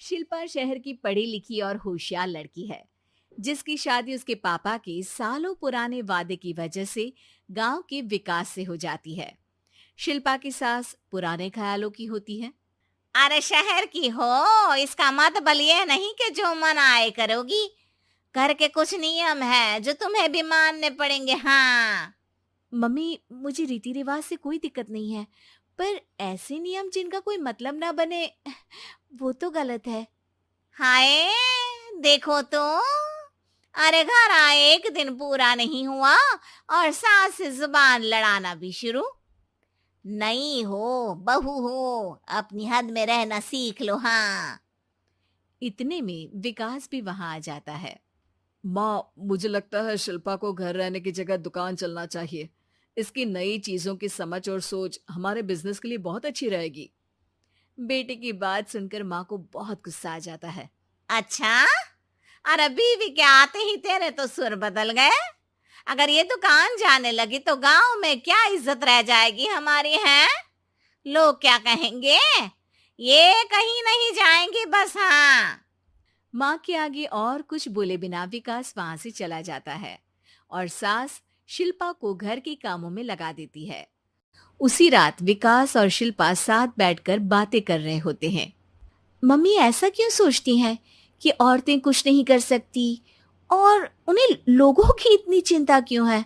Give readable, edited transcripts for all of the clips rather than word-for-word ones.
शिल्पा शहर की पढ़ी लिखी और होशियार लड़की है, जिसकी शादी उसके पापा के सालों पुराने वादे की वजह से गांव के विकास से हो जाती है। शिल्पा की सास पुराने ख्यालों की होती है। अरे शहर की हो, इसका मतलब ये नहीं कि जो मन आए करोगी। घर के कुछ नियम है जो तुम्हें भी मानने पड़ेंगे। हाँ। मम्मी, मुझे रीति रिवाज से कोई दिक्कत नहीं है, पर ऐसे नियम जिनका कोई मतलब ना बने, वो तो गलत है। हाय, देखो तो। अरे घर आए एक दिन पूरा नहीं हुआ और सास से जुबान लड़ाना भी शुरू। नहीं हो, बहू हो, अपनी हद में रहना सीख लो। हाँ। इतने में विकास भी वहां आ जाता है। माँ, मुझे लगता है शिल्पा को घर रहने की जगह दुकान चलना चाहिए। इसकी नई चीजों की समझ और सोच हमारे बिजनेस के लिए बहुत अच्छी रहेगी। बेटे की बात सुनकर माँ को बहुत गुस्सा आ जाता है। अच्छा, अरे बीवी के आते ही तेरे तो सुर बदल गए। अगर ये दुकान जाने लगी तो गांव में क्या इज्जत रह जाएगी हमारी है? लोग क्या कहेंगे? ये कहीं नहीं जाएंगी बस। हाँ। माँ के आगे और कुछ बोले बिना विकास वहां से चला जाता है और सास शिल्पा को घर के कामों में लगा देती है। उसी रात विकास और शिल्पा साथ बैठकर बातें कर रहे होते हैं। मम्मी ऐसा क्यों सोचती हैं कि औरतें कुछ नहीं कर सकती, और उन्हें लोगों की इतनी चिंता क्यों है?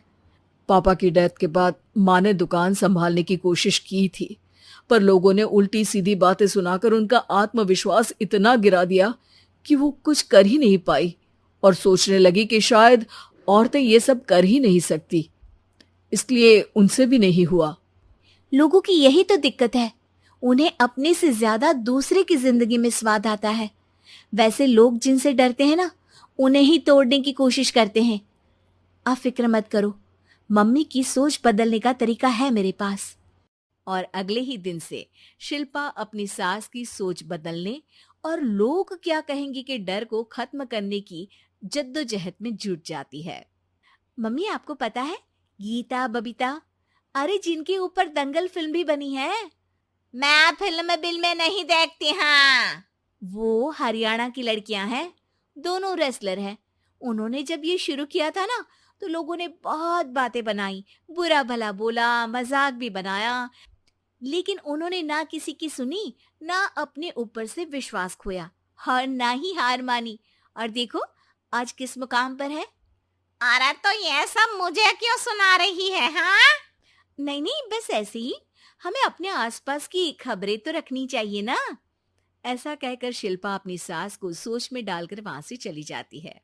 पापा की डेथ के बाद माँ ने दुकान संभालने की कोशिश की थी, पर लोगों ने उल्टी सीधी बातें सुनाकर उनका आत्मविश्वास इतना गिरा दिया कि वो कुछ कर ही नहीं पाई और सोचने लगी कि शायद औरतें ये सब कर ही नहीं सकती। इसलिए उनसे भी नहीं हुआ। लोगों की यही तो दिक्कत है, उन्हें अपने से ज्यादा दूसरे की जिंदगी में स्वाद आता है। वैसे लोग जिनसे डरते हैं ना, उन्हें ही तोड़ने की कोशिश करते हैं। आप फिक्र मत करो, मम्मी की सोच बदलने का तरीका है मेरे पास। और अगले ही दिन से शिल्पा अपनी सास की सोच बदलने और लोग क्या कहेंगे के डर को खत्म करने की जद्दोजहद में जुट जाती है। मम्मी, आपको पता है, गीता बबीता, अरे जिनके ऊपर दंगल फिल्म भी बनी है, मैं फिल्म बिल में नहीं देखती। हाँ। वो हरियाणा की लड़कियां हैं। दोनों रेसलर हैं। उन्होंने जब ये शुरू किया था ना, तो लोगों ने बहुत बातें बनाई, बुरा भला बोला, मजाक भी बनाया, लेकिन उन्होंने ना किसी की सुनी, ना अपने ऊपर से विश्वास खोया और ना ही हार मानी। और देखो आज किस मुकाम पर है। अरे तो ये सब मुझे क्यों सुना रही है? हाँ। नहीं नहीं, बस ऐसे ही, हमें अपने आसपास की खबरें तो रखनी चाहिए ना। ऐसा कहकर शिल्पा अपनी सास को सोच में डालकर वहां से चली जाती है।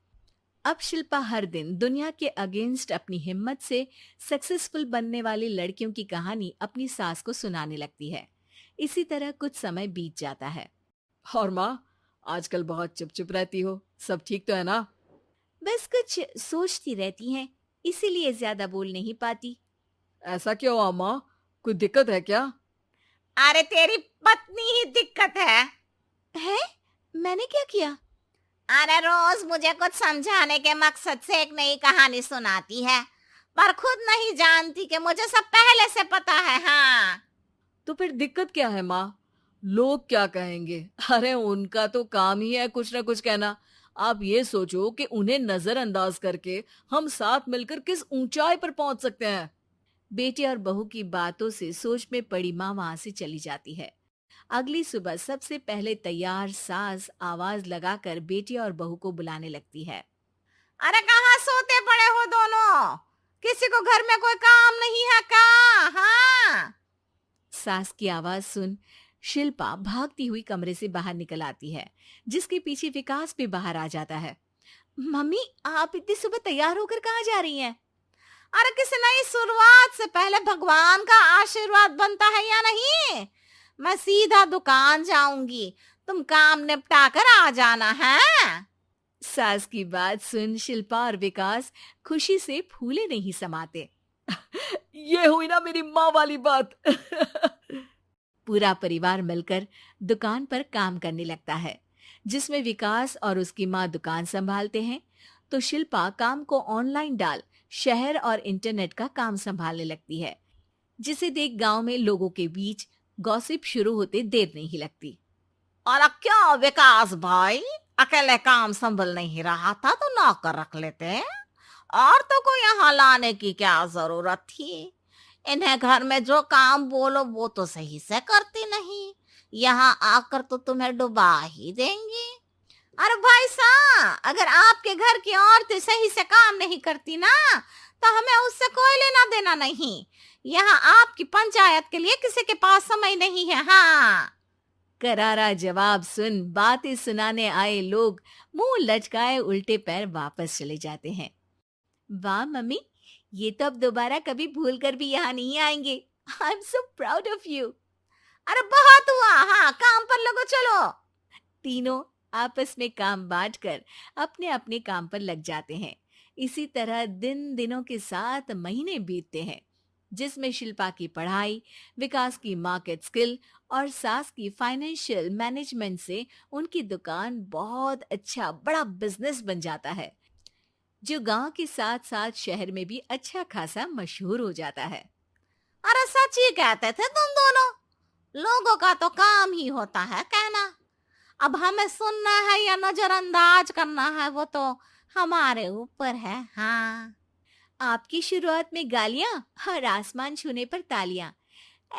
अब शिल्पा हर दिन दुनिया के अगेंस्ट अपनी हिम्मत से सक्सेसफुल बनने वाली लड़कियों की कहानी अपनी सास को सुनाने लगती है। इसी तरह कुछ समय बीत जाता है। और माँ, आजकल बहुत चुप चुप रहती हो, सब ठीक तो है ना? बस कुछ सोचती रहती हैं, इसीलिए ज्यादा बोल नहीं पाती। ऐसा क्यों हुआ माँ? कोई दिक्कत है क्या? अरे तेरी पत्नी ही दिक्कत है। है? मैंने क्या किया? अरे रोज मुझे कुछ समझाने के मकसद से एक नई कहानी सुनाती है, पर खुद नहीं जानती कि मुझे सब पहले से पता है। हाँ। तो फिर दिक्कत क्या है माँ? लोग क्या कहेंगे? अरे उनका तो काम ही है कुछ ना कुछ कहना। आप ये सोचो कि उन्हें नजरअंदाज करके हम साथ मिलकर किस ऊंचाई पर पहुंच सकते हैं। बेटे और बहू की बातों से सोच में पड़ी माँ वहां से चली जाती है। अगली सुबह सबसे पहले तैयार सास आवाज लगाकर बेटी और बहू को बुलाने लगती है। अरे कहाँ सोते पड़े हो दोनों? किसी को घर में कोई काम नहीं है का? हाँ। सास की आवाज सुन शिल्पा भागती हुई कमरे से बाहर निकल आती है, जिसके पीछे विकास भी बाहर आ जाता है। मम्मी, आप इतनी सुबह तैयार होकर कहाँ जा रही हैं? अरे किसी नई शुरुआत से पहले भगवान का आशीर्वाद बनता है या नहीं? मैं सीधा दुकान जाऊंगी, तुम काम निपटा कर आ जाना है। सास की बात सुन शिल्पा और विकास खुशी से फूले नहीं समाते। ये हुई ना मेरी माँ वाली बात। पूरा परिवार मिलकर दुकान पर काम करने लगता है, जिसमें विकास और उसकी माँ दुकान संभालते हैं, तो शिल्पा काम को ऑनलाइन डाल शहर और इंटरनेट का काम संभालने लगती है, जिसे देख गांव में लोगों के बीच गॉसिप शुरू होते देर नहीं लगती। और क्या विकास भाई, अकेले काम संभल नहीं रहा था तो नौकर रख लेते। औरतों को यहाँ लाने की क्या जरूरत थी? इन्हें घर में जो काम बोलो वो तो सही से करती नहीं, यहाँ आकर तो तुम्हें डुबा ही देंगी। अरे भाई साहब, अगर आपके घर की औरतें सही से काम नहीं करती ना, तो हमें उससे कोई लेना देना नहीं। यहाँ आपकी पंचायत के लिए किसी के पास समय नहीं है। हाँ, करारा जवाब सुन बातें सुनाने आए लोग मुंह लटकाए उल्टे पैर वापस चले जाते हैं। वाह मम्मी, ये तो अब दोबारा कभी भूल कर भी यहाँ नहीं आएंगे। I am so proud of you. अरे बहुत हुआ, हाँ काम पर लगो चलो। तीनों आपस में काम बांटकर अपने अपने काम पर लग जाते हैं। इसी तरह दिन दिनों के साथ महीने बीतते हैं, जिसमें शिल्पा की पढ़ाई, विकास की मार्केट स्किल और सास की फाइनेंशियल मैनेजमेंट से उनकी दुकान बहुत अच्छा बड़ा बिजनेस बन जाता है, जो गांव के साथ साथ शहर में भी अच्छा खासा मशहूर हो जाता है। अरे सच ही कहते थे तुम दोनों, लोगों का तो काम ही होता है कहना। अब हमें सुनना है या नजरअंदाज करना है वो तो हमारे ऊपर है। हाँ, आपकी शुरुआत में गालियां और आसमान छूने पर तालियां,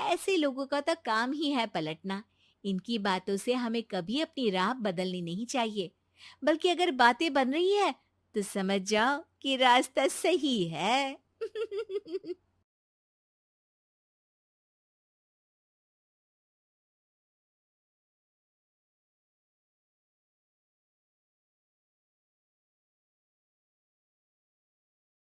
ऐसे लोगों का तो काम ही है पलटना। इनकी बातों से हमें कभी अपनी राह बदलनी नहीं चाहिए, बल्कि अगर बातें बन रही है तो समझ जाओ कि रास्ता सही है।